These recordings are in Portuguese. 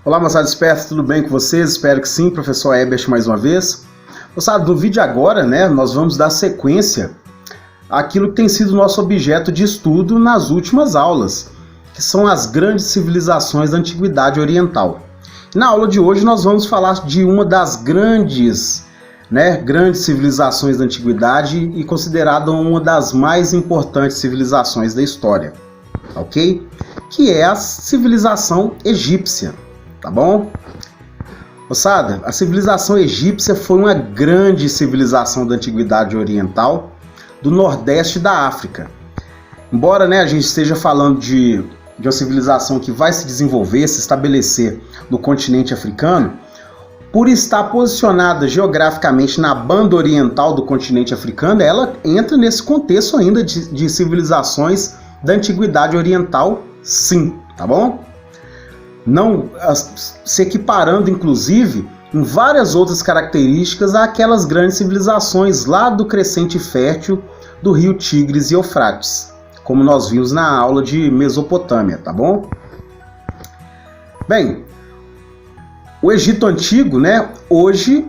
Olá, moçada esperta, tudo bem com vocês? Espero que sim, professor Ebert mais uma vez. Moçada, no vídeo agora, nós vamos dar sequência àquilo que tem sido nosso objeto de estudo nas últimas aulas, que são as grandes civilizações da Antiguidade Oriental. Na aula de hoje nós vamos falar de uma das grandes civilizações da Antiguidade e considerada uma das mais importantes civilizações da história, ok? Que é a civilização egípcia. Tá bom? Moçada, a civilização egípcia foi uma grande civilização da Antiguidade Oriental do Nordeste da África. Embora a gente esteja falando de uma civilização que vai se desenvolver, se estabelecer no continente africano, por estar posicionada geograficamente na banda oriental do continente africano, ela entra nesse contexto ainda de civilizações da Antiguidade Oriental, sim, tá bom? Não se equiparando, inclusive, em várias outras características àquelas grandes civilizações lá do crescente fértil do rio Tigres e Eufrates, como nós vimos na aula de Mesopotâmia, tá bom? Bem, o Egito Antigo, hoje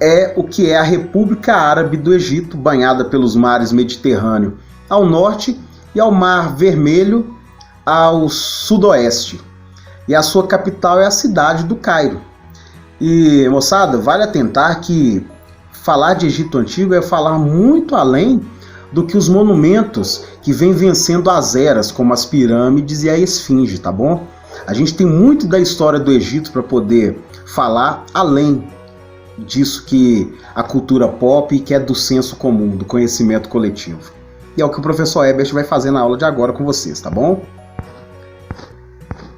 é o que é a República Árabe do Egito, banhada pelos mares Mediterrâneo ao norte e ao Mar Vermelho ao sudoeste. E a sua capital é a cidade do Cairo. E, moçada, vale atentar que falar de Egito Antigo é falar muito além do que os monumentos que vêm vencendo as eras, como as pirâmides e a esfinge, tá bom? A gente tem muito da história do Egito para poder falar além disso que a cultura pop e que é do senso comum, do conhecimento coletivo. E é o que o professor Ebert vai fazer na aula de agora com vocês, tá bom?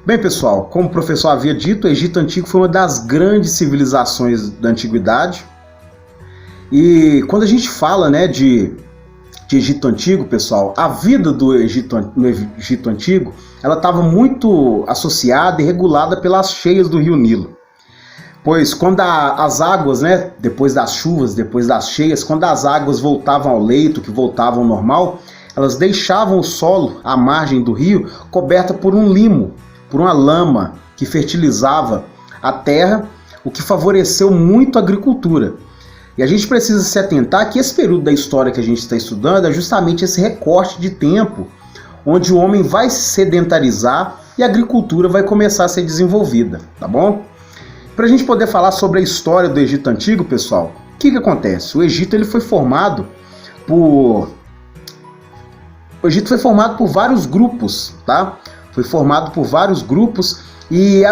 Bem, pessoal, como o professor havia dito, o Egito Antigo foi uma das grandes civilizações da Antiguidade. E quando a gente fala de Egito Antigo, pessoal, a vida no Egito Antigo, ela estava muito associada e regulada pelas cheias do rio Nilo. Pois quando as águas, depois das chuvas, depois das cheias, quando as águas voltavam ao leito, que voltavam ao normal, elas deixavam o solo, à margem do rio, coberta por um limo, por uma lama que fertilizava a terra, o que favoreceu muito a agricultura. E a gente precisa se atentar que esse período da história que a gente está estudando é justamente esse recorte de tempo onde o homem vai se sedentarizar e a agricultura vai começar a ser desenvolvida, tá bom? Para a gente poder falar sobre a história do Egito Antigo, pessoal, o que acontece? O Egito ele foi formado por vários grupos, tá? Foi formado por vários grupos e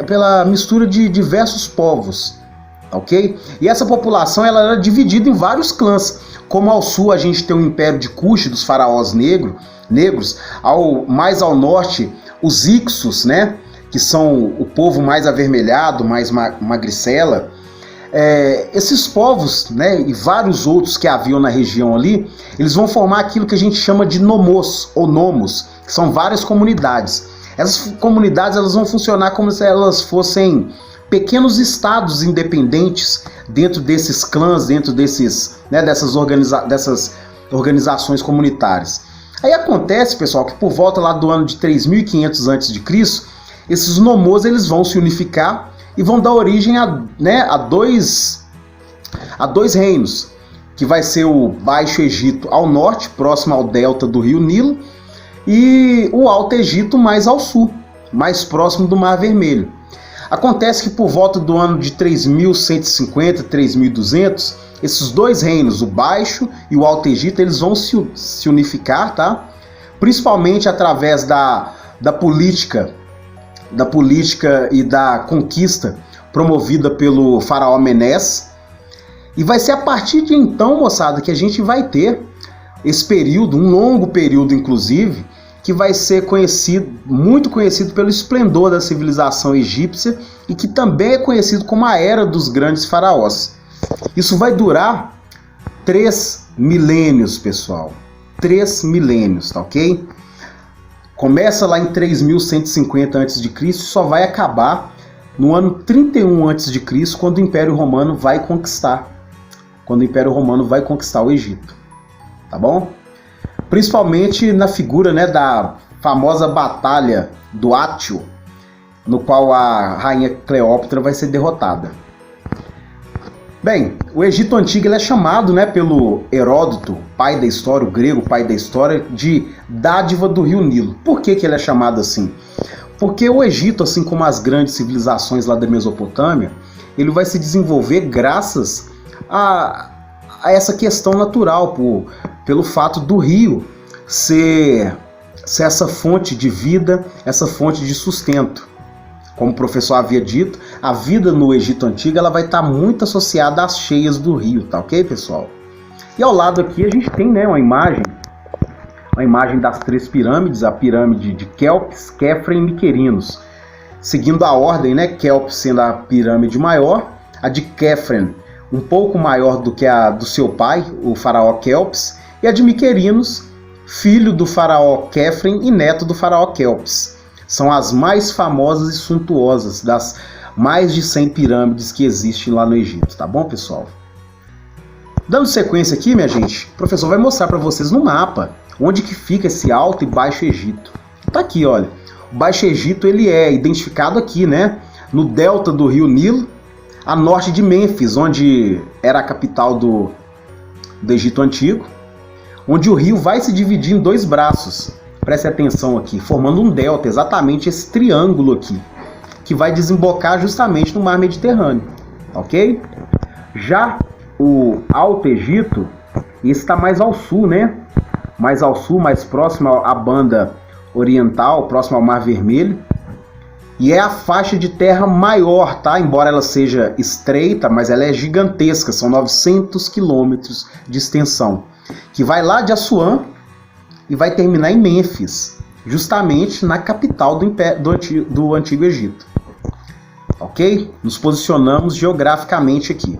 pela mistura de diversos povos, ok? E essa população ela era dividida em vários clãs, como ao sul a gente tem o Império de Kush, dos faraós negros, mais ao norte os Ixos, que são o povo mais avermelhado, mais magricela. Esses povos, e vários outros que haviam na região ali, eles vão formar aquilo que a gente chama de nomos ou nomos, que são várias comunidades. Essas comunidades elas vão funcionar como se elas fossem pequenos estados independentes dentro desses clãs, dentro dessas organizações comunitárias. Aí acontece, pessoal, que por volta lá do ano de 3500 a.C., esses nomos eles vão se unificar e vão dar origem a dois reinos, que vai ser o Baixo Egito ao norte, próximo ao delta do rio Nilo, e o Alto Egito mais ao sul, mais próximo do Mar Vermelho. Acontece que por volta do ano de 3150, 3200, esses dois reinos, o Baixo e o Alto Egito, eles vão se unificar, tá? Principalmente através da política e da conquista promovida pelo faraó Menés. E vai ser a partir de então, moçada, que a gente vai ter esse período, um longo período inclusive, que vai ser muito conhecido pelo esplendor da civilização egípcia e que também é conhecido como a Era dos Grandes Faraós. Isso vai durar 3 milênios, pessoal. 3 milênios, tá ok? Começa lá em 3150 a.C. e só vai acabar no ano 31 a.C., quando o Império Romano vai conquistar. O Egito. Tá bom? Principalmente na figura da famosa Batalha do Átio, no qual a rainha Cleópatra vai ser derrotada. Bem, o Egito Antigo ele é chamado, né, pelo Heródoto, pai da história, o grego pai da história, de dádiva do rio Nilo. Por que ele é chamado assim? Porque o Egito, assim como as grandes civilizações lá da Mesopotâmia, ele vai se desenvolver graças a essa questão natural, pelo fato do rio ser essa fonte de vida, essa fonte de sustento. Como o professor havia dito, a vida no Egito Antigo ela vai estar muito associada às cheias do rio, tá ok, pessoal? E ao lado aqui a gente tem, né, uma imagem das 3 pirâmides, a pirâmide de Quéops, Quéfren e Miquerinos. Seguindo a ordem, né, Quéops sendo a pirâmide maior, a de Quéfren um pouco maior do que a do seu pai, o faraó Quéops, e a de Miquerinos, filho do faraó Quéfren e neto do faraó Quéops. São as mais famosas e suntuosas das mais de 100 pirâmides que existem lá no Egito, tá bom, pessoal? Dando sequência aqui, minha gente, o professor vai mostrar para vocês no mapa onde que fica esse Alto e Baixo Egito. Tá aqui, olha. O Baixo Egito ele é identificado aqui, né, no delta do rio Nilo, a norte de Mênfis, onde era a capital do Egito Antigo, onde o rio vai se dividir em 2 braços. Preste atenção aqui, formando um delta, exatamente esse triângulo aqui, que vai desembocar justamente no mar Mediterrâneo, ok? Já o Alto Egito, esse está mais ao sul, né? Mais ao sul, mais próximo à banda oriental, próximo ao Mar Vermelho. E é a faixa de terra maior, tá? Embora ela seja estreita, mas ela é gigantesca, são 900 quilômetros de extensão, que vai lá de Assuã e vai terminar em Mênfis, justamente na capital do Antigo Egito. Ok? Nos posicionamos geograficamente aqui.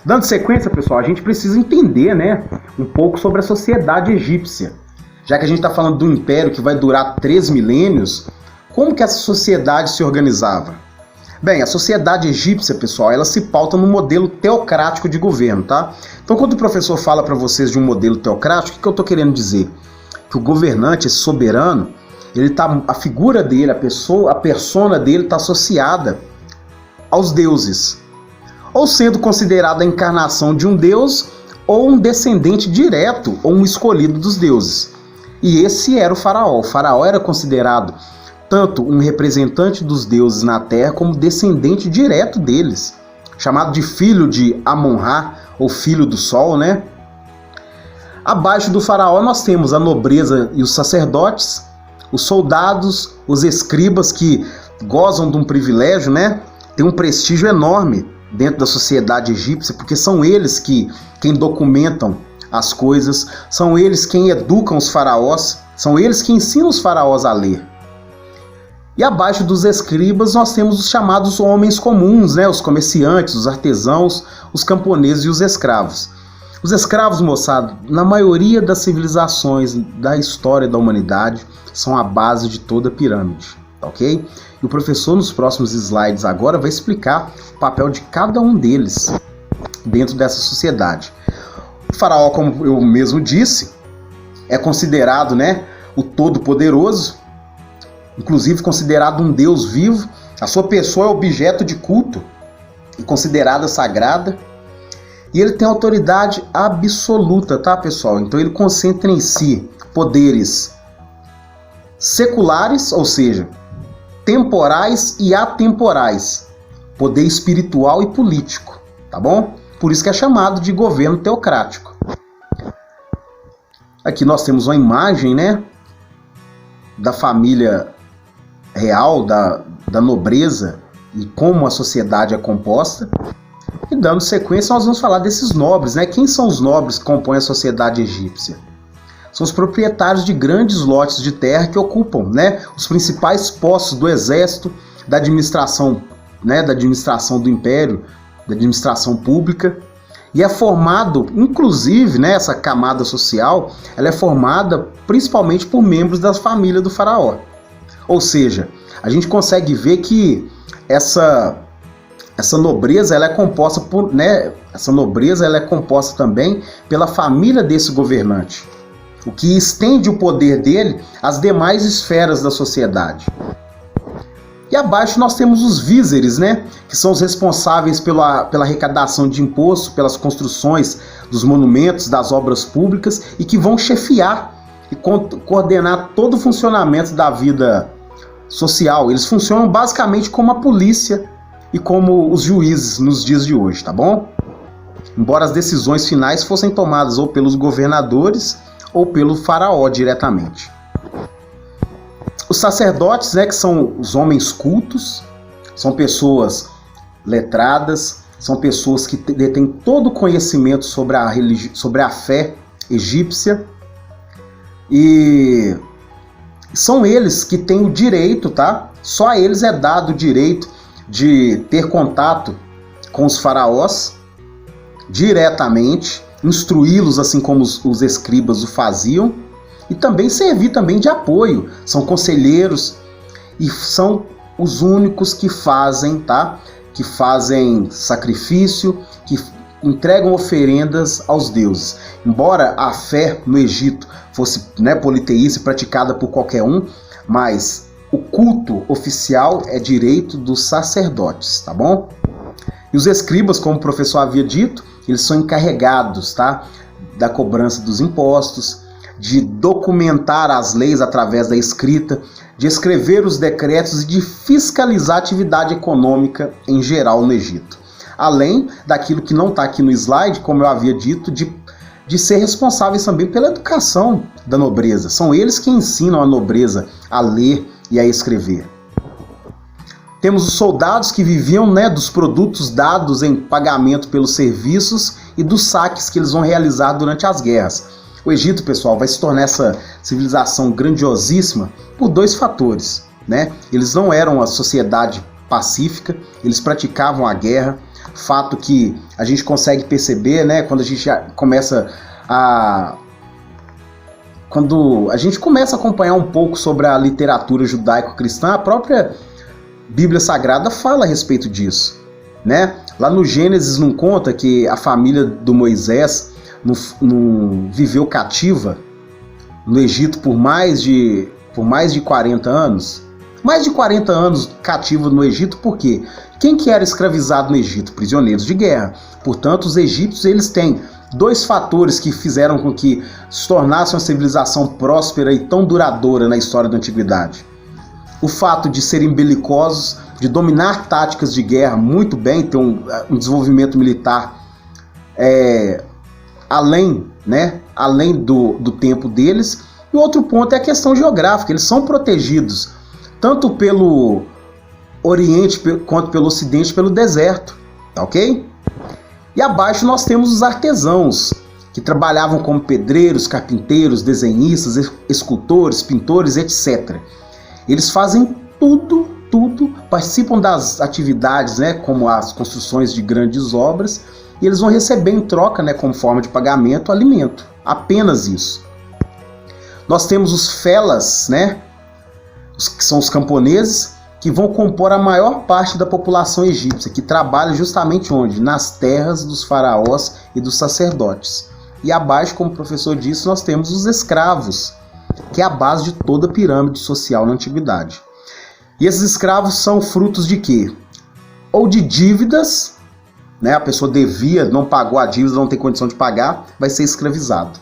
Dando sequência, pessoal, a gente precisa entender, né, um pouco sobre a sociedade egípcia. Já que a gente está falando do império que vai durar 3 milênios, como que essa sociedade se organizava? Bem, a sociedade egípcia, pessoal, ela se pauta no modelo teocrático de governo, tá? Então, quando o professor fala para vocês de um modelo teocrático, o que eu estou querendo dizer? Que o governante, esse soberano, a figura dele, a persona dele está associada aos deuses, ou sendo considerada a encarnação de um deus ou um descendente direto ou um escolhido dos deuses. E esse era o faraó. O faraó era considerado tanto um representante dos deuses na terra como descendente direto deles, chamado de filho de Amon-Ra, ou filho do sol, né? Abaixo do faraó nós temos a nobreza e os sacerdotes, os soldados, os escribas que gozam de um privilégio, né? Tem um prestígio enorme dentro da sociedade egípcia, porque são eles quem documentam as coisas, são eles quem educam os faraós, são eles que ensinam os faraós a ler. E abaixo dos escribas nós temos os chamados homens comuns, né? Os comerciantes, os artesãos, os camponeses e os escravos. Os escravos, moçada, na maioria das civilizações da história da humanidade, são a base de toda a pirâmide, ok? E o professor, nos próximos slides agora, vai explicar o papel de cada um deles dentro dessa sociedade. O faraó, como eu mesmo disse, é considerado, né, o todo-poderoso, inclusive considerado um deus vivo. A sua pessoa é objeto de culto e considerada sagrada. E ele tem autoridade absoluta, tá, pessoal? Então ele concentra em si poderes seculares, ou seja, temporais e atemporais, poder espiritual e político, tá bom? Por isso que é chamado de governo teocrático. Aqui nós temos uma imagem, né, da família real, da nobreza e como a sociedade é composta. E dando sequência, nós vamos falar desses nobres, né? Quem são os nobres que compõem a sociedade egípcia? São os proprietários de grandes lotes de terra que ocupam, né, os principais postos do exército, da administração, né, da administração do império, da administração pública. E é formado, inclusive, né, essa camada social, ela é formada principalmente por membros da família do faraó. Ou seja, a gente consegue ver que essa nobreza ela é composta por, né, essa nobreza ela é composta também pela família desse governante, o que estende o poder dele às demais esferas da sociedade. E abaixo nós temos os vízeres, né, que são os responsáveis pela arrecadação de imposto, pelas construções dos monumentos, das obras públicas, e que vão chefiar e coordenar todo o funcionamento da vida social. Eles funcionam basicamente como a polícia e como os juízes nos dias de hoje, tá bom? Embora as decisões finais fossem tomadas ou pelos governadores ou pelo faraó diretamente. Os sacerdotes, né, que são os homens cultos, são pessoas letradas, são pessoas que detêm todo o conhecimento sobre a fé egípcia, e são eles que têm o direito, tá? Só a eles é dado o direito de ter contato com os faraós diretamente, instruí-los assim como os escribas o faziam, e também servir também de apoio. São conselheiros e são os únicos que fazem, tá? Que fazem sacrifício, que entregam oferendas aos deuses. Embora a fé no Egito fosse, né, politeísta, praticada por qualquer um, mas o culto oficial é direito dos sacerdotes, tá bom? E os escribas, como o professor havia dito, eles são encarregados, tá, da cobrança dos impostos, de documentar as leis através da escrita, de escrever os decretos e de fiscalizar a atividade econômica em geral no Egito. Além daquilo que não está aqui no slide, como eu havia dito, de ser responsáveis também pela educação da nobreza. São eles que ensinam a nobreza a ler e a escrever. Temos os soldados que viviam, né, dos produtos dados em pagamento pelos serviços e dos saques que eles vão realizar durante as guerras. O Egito, pessoal, vai se tornar essa civilização grandiosíssima por dois fatores, né? Eles não eram uma sociedade pacífica, eles praticavam a guerra, fato que a gente consegue perceber, né, quando a gente começa a acompanhar um pouco sobre a literatura judaico-cristã. A própria Bíblia Sagrada fala a respeito disso, né? Lá no Gênesis não conta que a família do Moisés não viveu cativa no Egito por mais de 40 anos? Mais de 40 anos cativa no Egito, por quê? Quem que era escravizado no Egito? Prisioneiros de guerra. Portanto, os egípcios, eles têm dois fatores que fizeram com que se tornasse uma civilização próspera e tão duradoura na história da antiguidade. O fato de serem belicosos, de dominar táticas de guerra muito bem, ter um desenvolvimento militar além do tempo deles. E o outro ponto é a questão geográfica. Eles são protegidos tanto pelo Oriente quanto pelo Ocidente, pelo deserto, tá ok? E abaixo nós temos os artesãos, que trabalhavam como pedreiros, carpinteiros, desenhistas, escultores, pintores, etc. Eles fazem tudo, participam das atividades, né, como as construções de grandes obras, e eles vão receber em troca, né, como forma de pagamento, alimento. Apenas isso. Nós temos os felas, né, que são os camponeses, que vão compor a maior parte da população egípcia, que trabalha justamente onde? Nas terras dos faraós e dos sacerdotes. E abaixo, como o professor disse, nós temos os escravos, que é a base de toda a pirâmide social na antiguidade. E esses escravos são frutos de quê? Ou de dívidas, né? A pessoa devia, não pagou a dívida, não tem condição de pagar, vai ser escravizado.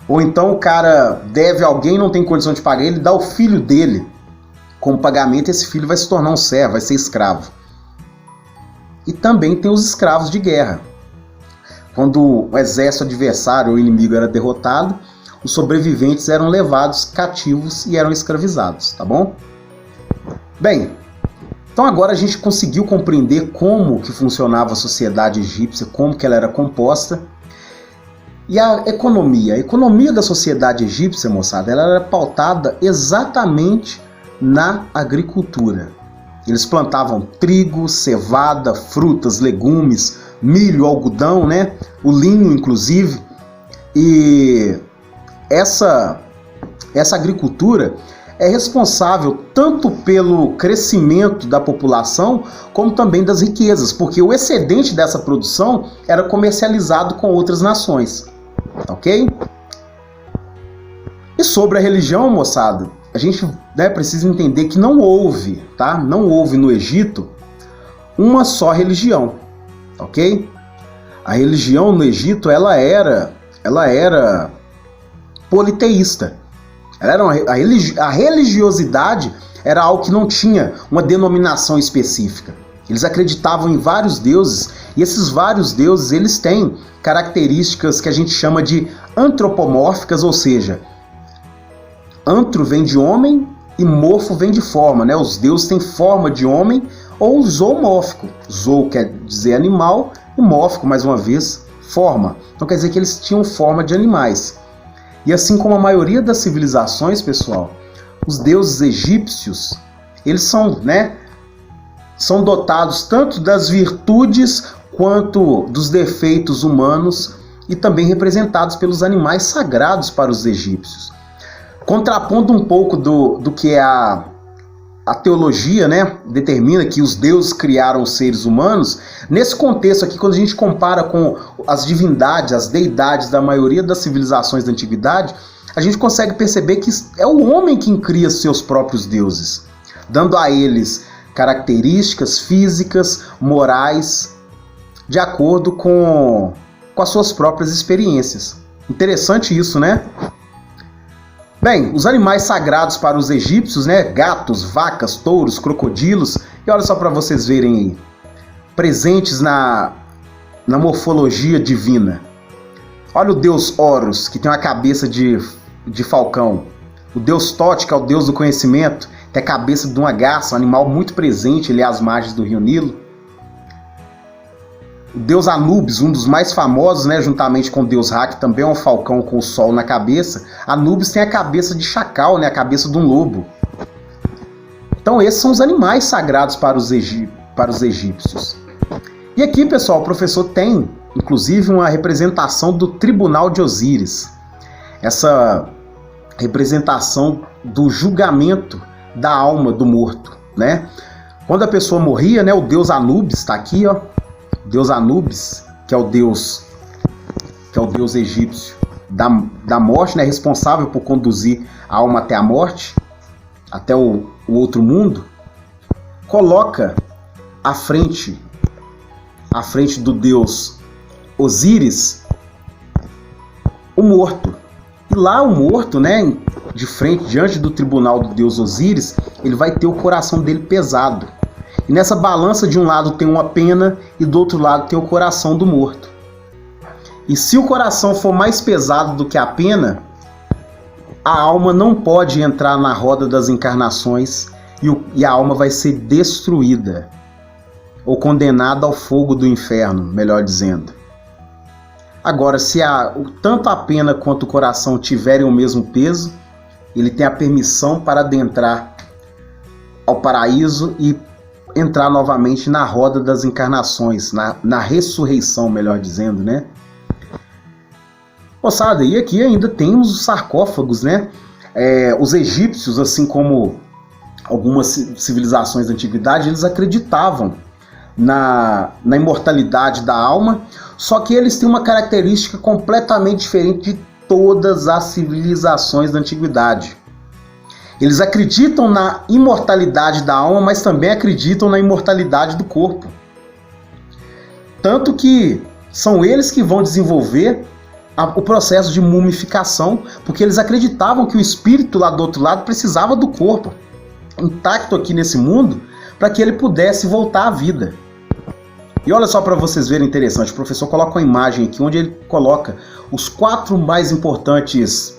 Ou então o cara deve a alguém, não tem condição de pagar, ele dá o filho dele como pagamento, esse filho vai se tornar um servo, vai ser escravo. E também tem os escravos de guerra. Quando o exército adversário ou inimigo era derrotado, os sobreviventes eram levados cativos e eram escravizados, tá bom? Bem, então agora a gente conseguiu compreender como que funcionava a sociedade egípcia, como que ela era composta. E a economia da sociedade egípcia, moçada, ela era pautada exatamente na agricultura. Eles plantavam trigo, cevada, frutas, legumes, milho, algodão, né? O linho, inclusive. E essa agricultura é responsável tanto pelo crescimento da população como também das riquezas, porque o excedente dessa produção era comercializado com outras nações. Ok? E sobre a religião, moçada, a gente, né, precisa entender que não houve, tá? Não houve no Egito uma só religião, ok? A religião no Egito, ela era politeísta. A religiosidade era algo que não tinha uma denominação específica. Eles acreditavam em vários deuses, e esses vários deuses, eles têm características que a gente chama de antropomórficas, ou seja, antro vem de homem e morfo vem de forma, né? Os deuses têm forma de homem ou zoomórfico. Zoo quer dizer animal e mórfico, mais uma vez, forma. Então quer dizer que eles tinham forma de animais. E assim como a maioria das civilizações, pessoal, os deuses egípcios, eles são, né, são dotados tanto das virtudes quanto dos defeitos humanos e também representados pelos animais sagrados para os egípcios. Contrapondo um pouco do que é a teologia, né, determina que os deuses criaram os seres humanos, nesse contexto aqui, quando a gente compara com as divindades, as deidades da maioria das civilizações da antiguidade, a gente consegue perceber que é o homem quem cria seus próprios deuses, dando a eles características físicas, morais, de acordo com as suas próprias experiências. Interessante isso, né? Bem, os animais sagrados para os egípcios, né? Gatos, vacas, touros, crocodilos, e olha só para vocês verem aí, presentes na morfologia divina. Olha o deus Horus, que tem uma cabeça de falcão. O deus Tote, que é o deus do conhecimento, tem a cabeça de uma garça, um animal muito presente ali às margens do rio Nilo. O deus Anubis, um dos mais famosos, né, juntamente com o deus Ra, que também é um falcão com o sol na cabeça. Anubis tem a cabeça de chacal, né, a cabeça de um lobo. Então esses são os animais sagrados para os egípcios. E aqui, pessoal, o professor tem, inclusive, uma representação do Tribunal de Osíris. Essa representação do julgamento da alma do morto, né? Quando a pessoa morria, né, o deus Anubis está aqui, ó. Deus Anubis, que é o deus egípcio da morte, né, responsável por conduzir a alma até a morte, até o outro mundo, coloca à frente do deus Osíris o morto. E lá o morto, né, de frente, diante do tribunal do deus Osíris, ele vai ter o coração dele pesado. E nessa balança, de um lado tem uma pena e do outro lado tem o coração do morto. E se o coração for mais pesado do que a pena, a alma não pode entrar na roda das encarnações e a alma vai ser destruída, ou condenada ao fogo do inferno, melhor dizendo. Agora, se tanto a pena quanto o coração tiverem o mesmo peso, ele tem a permissão para adentrar ao paraíso e entrar novamente na roda das encarnações, na ressurreição, melhor dizendo, né? Moçada, e aqui ainda temos os sarcófagos, né? Os egípcios, assim como algumas civilizações da antiguidade, eles acreditavam na imortalidade da alma, só que eles têm uma característica completamente diferente de todas as civilizações da antiguidade. Eles acreditam na imortalidade da alma, mas também acreditam na imortalidade do corpo. Tanto que são eles que vão desenvolver o processo de mumificação, porque eles acreditavam que o espírito lá do outro lado precisava do corpo intacto aqui nesse mundo para que ele pudesse voltar à vida. E olha só para vocês verem interessante, o professor coloca uma imagem aqui onde ele coloca os 4 mais importantes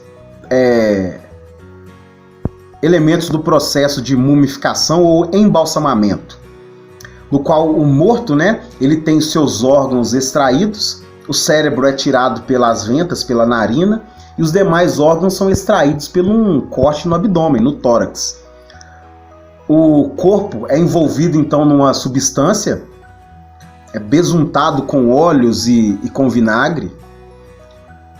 elementos do processo de mumificação ou embalsamamento, no qual o morto, né, ele tem seus órgãos extraídos, o cérebro é tirado pelas ventas, pela narina, e os demais órgãos são extraídos por um corte no abdômen, no tórax. O corpo é envolvido então numa substância, é besuntado com óleos e com vinagre,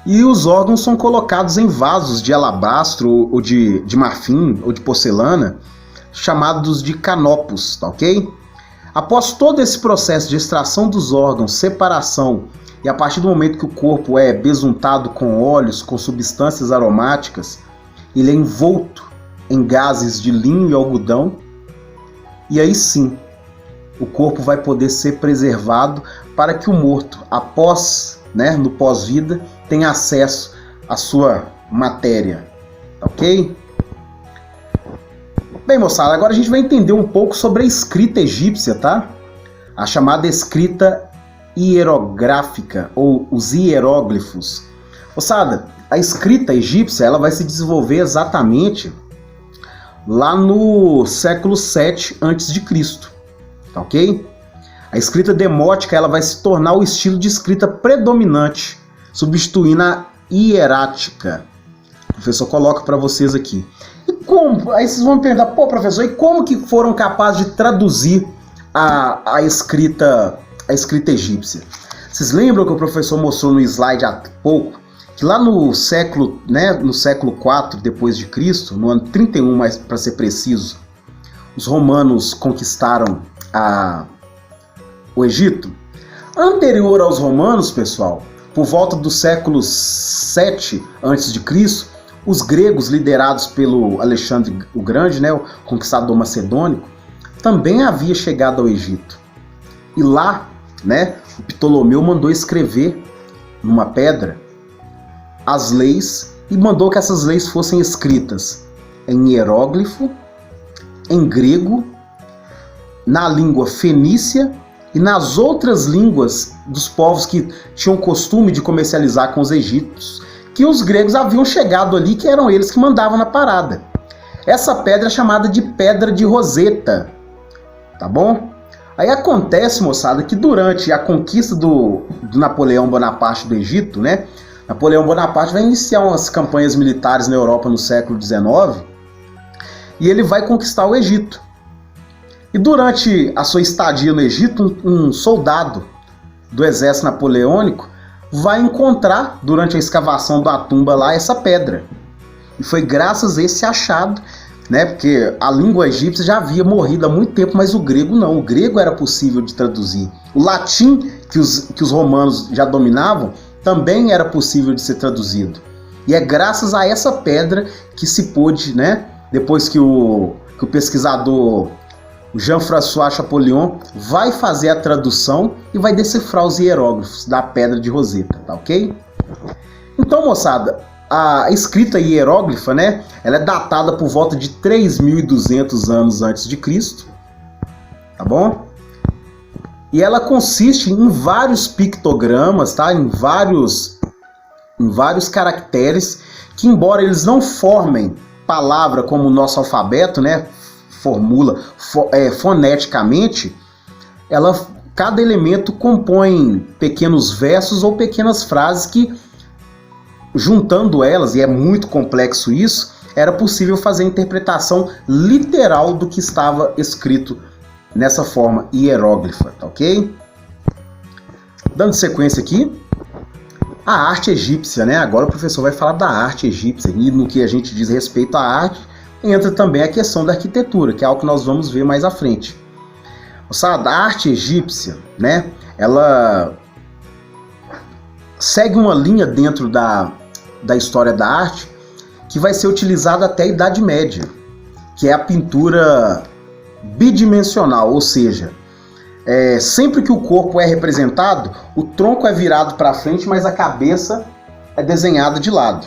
e os órgãos são colocados em vasos de alabastro ou de marfim ou de porcelana, chamados de canopus, tá ok? Após todo esse processo de extração dos órgãos, separação, e a partir do momento que o corpo é besuntado com óleos, com substâncias aromáticas, ele é envolto em gases de linho e algodão, e aí sim o corpo vai poder ser preservado para que o morto, após, no pós-vida, tenha acesso à sua matéria, ok? Bem, moçada, agora a gente vai entender um pouco sobre a escrita egípcia, tá? A chamada escrita hierográfica, ou os hieróglifos. Moçada, a escrita egípcia ela vai se desenvolver exatamente lá no século 7 a.C., tá ok? A escrita demótica ela vai se tornar o estilo de escrita predominante, substituindo a hierática. O professor coloca para vocês aqui. E como? Aí vocês vão me perguntar, pô, professor, e como que foram capazes de traduzir a escrita egípcia? Vocês lembram que o professor mostrou no slide há pouco que lá no século, no século 4 depois de Cristo, no ano 31, mais para ser preciso, os romanos conquistaram o Egito? Anterior aos romanos, pessoal, por volta do século 7 a.C., os gregos, liderados pelo Alexandre o Grande, o conquistador macedônico, também havia chegado ao Egito. E lá, o Ptolomeu mandou escrever numa pedra as leis e mandou que essas leis fossem escritas em hieróglifo, em grego, na língua fenícia e nas outras línguas dos povos que tinham costume de comercializar com os egípcios, que os gregos haviam chegado ali, que eram eles que mandavam na parada. Essa pedra é chamada de Pedra de Roseta, tá bom? Aí acontece, moçada, que durante a conquista do Napoleão Bonaparte do Egito, Napoleão Bonaparte vai iniciar umas campanhas militares na Europa no século XIX e ele vai conquistar o Egito. E durante a sua estadia no Egito, um soldado do exército napoleônico vai encontrar, durante a escavação da tumba lá, essa pedra. E foi graças a esse achado, porque a língua egípcia já havia morrido há muito tempo, mas o grego não. O grego era possível de traduzir. O latim, que os romanos já dominavam, também era possível de ser traduzido. E é graças a essa pedra que se pôde, depois que o pesquisador Jean-François Champollion vai fazer a tradução e vai decifrar os hieróglifos da Pedra de Roseta, tá ok? Então, moçada, a escrita hieróglifa, ela é datada por volta de 3.200 anos antes de Cristo, tá bom? E ela consiste em vários pictogramas, tá? Em vários caracteres que, embora eles não formem palavra como o nosso alfabeto, formula foneticamente, cada elemento compõe pequenos versos ou pequenas frases que, juntando elas, e é muito complexo isso, era possível fazer a interpretação literal do que estava escrito nessa forma hieróglifa, tá ok? Dando sequência aqui, a arte egípcia, Agora o professor vai falar da arte egípcia, e no que a gente diz respeito à arte, entra também a questão da arquitetura, que é algo que nós vamos ver mais à frente. Moçada, a arte egípcia, ela segue uma linha dentro da história da arte que vai ser utilizada até a Idade Média, que é a pintura bidimensional, ou seja, sempre que o corpo é representado, o tronco é virado para frente, mas a cabeça é desenhada de lado,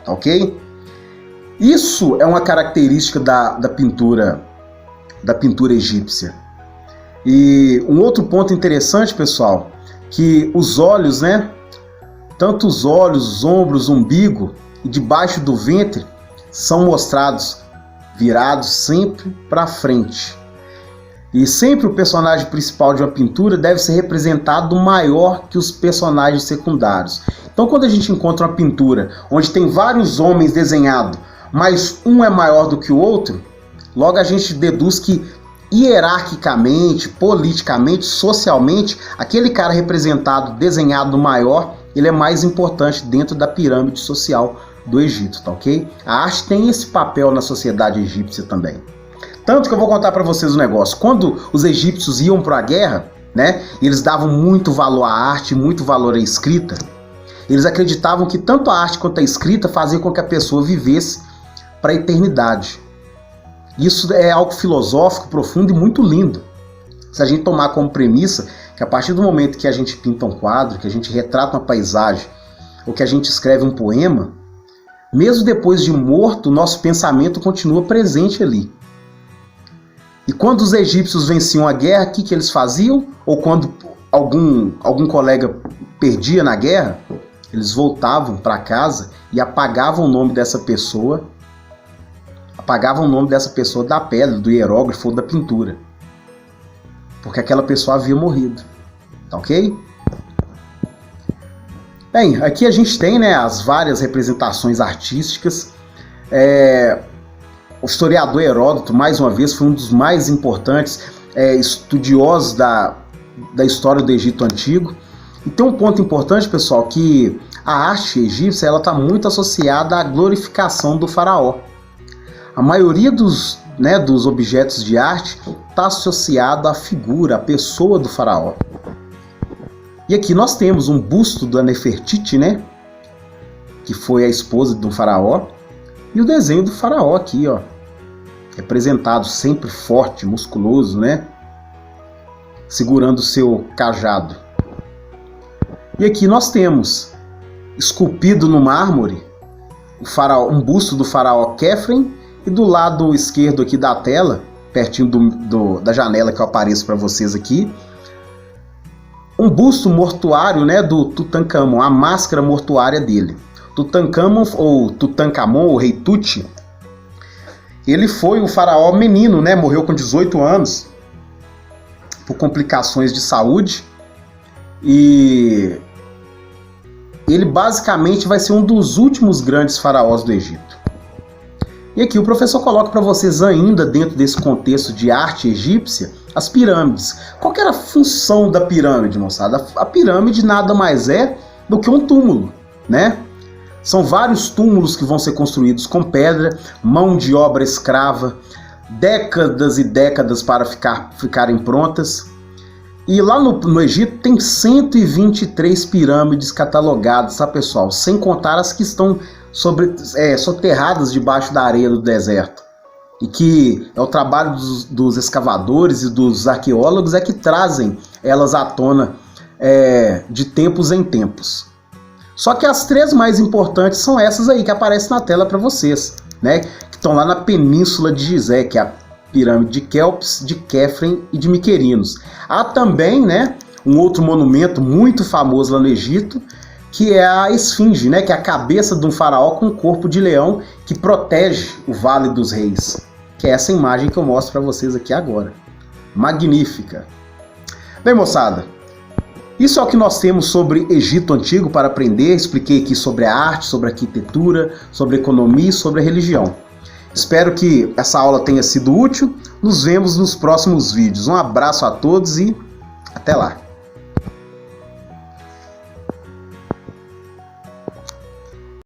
tá ok? Isso é uma característica da pintura egípcia. E um outro ponto interessante, pessoal, que os olhos, tanto os olhos, os ombros, o umbigo e debaixo do ventre são mostrados virados sempre para frente. E sempre o personagem principal de uma pintura deve ser representado maior que os personagens secundários. Então, quando a gente encontra uma pintura onde tem vários homens desenhados, mas um é maior do que o outro, logo a gente deduz que hierarquicamente, politicamente, socialmente, aquele cara representado, desenhado maior, ele é mais importante dentro da pirâmide social do Egito, tá ok? A arte tem esse papel na sociedade egípcia também. Tanto que eu vou contar para vocês um negócio. Quando os egípcios iam para a guerra, eles davam muito valor à arte, muito valor à escrita. Eles acreditavam que tanto a arte quanto a escrita faziam com que a pessoa vivesse para a eternidade. Isso é algo filosófico, profundo e muito lindo. Se a gente tomar como premissa que a partir do momento que a gente pinta um quadro, que a gente retrata uma paisagem, ou que a gente escreve um poema, mesmo depois de morto, nosso pensamento continua presente ali. E quando os egípcios venciam a guerra, o que eles faziam? Ou quando algum colega perdia na guerra, eles voltavam para casa e apagavam o nome dessa pessoa, da pedra, do hierógrafo ou da pintura. Porque aquela pessoa havia morrido. Tá ok? Bem, aqui a gente tem, né, as várias representações artísticas. O historiador Heródoto, mais uma vez, foi um dos mais importantes estudiosos da história do Egito Antigo. E tem um ponto importante, pessoal, que a arte egípcia está muito associada à glorificação do faraó. A maioria dos objetos de arte está associado à figura, à pessoa do faraó. E aqui nós temos um busto da Nefertiti, né, que foi a esposa do faraó, e o desenho do faraó aqui, ó, representado sempre forte, musculoso, né, segurando o seu cajado. E aqui nós temos, esculpido no mármore, um busto do faraó Khefren, e do lado esquerdo aqui da tela, pertinho da janela que eu apareço para vocês aqui, um busto mortuário, né, do Tutankhamon, a máscara mortuária dele. Tutankhamon, ou Rei Tut, ele foi o faraó menino, né, morreu com 18 anos, por complicações de saúde, e ele basicamente vai ser um dos últimos grandes faraós do Egito. E aqui o professor coloca para vocês ainda, dentro desse contexto de arte egípcia, as pirâmides. Qual que era a função da pirâmide, moçada? A pirâmide nada mais é do que um túmulo, né? São vários túmulos que vão ser construídos com pedra, mão de obra escrava, décadas e décadas para ficarem prontas. E lá no Egito tem 123 pirâmides catalogadas, tá, pessoal? Sem contar as que estão soterradas debaixo da areia do deserto. E que é o trabalho dos escavadores e dos arqueólogos que trazem elas à tona de tempos em tempos. Só que as três mais importantes são essas aí que aparecem na tela para vocês, né? Que estão lá na Península de Gizé, que é a pirâmide de Quéops, de Khefren e de Miquerinos. Há também, né, um outro monumento muito famoso lá no Egito, que é a Esfinge, né, que é a cabeça de um faraó com um corpo de leão que protege o Vale dos Reis, que é essa imagem que eu mostro para vocês aqui agora. Magnífica! Bem, moçada, isso é o que nós temos sobre Egito Antigo para aprender. Expliquei aqui sobre a arte, sobre a arquitetura, sobre a economia e sobre a religião. Espero que essa aula tenha sido útil. Nos vemos nos próximos vídeos. Um abraço a todos e até lá!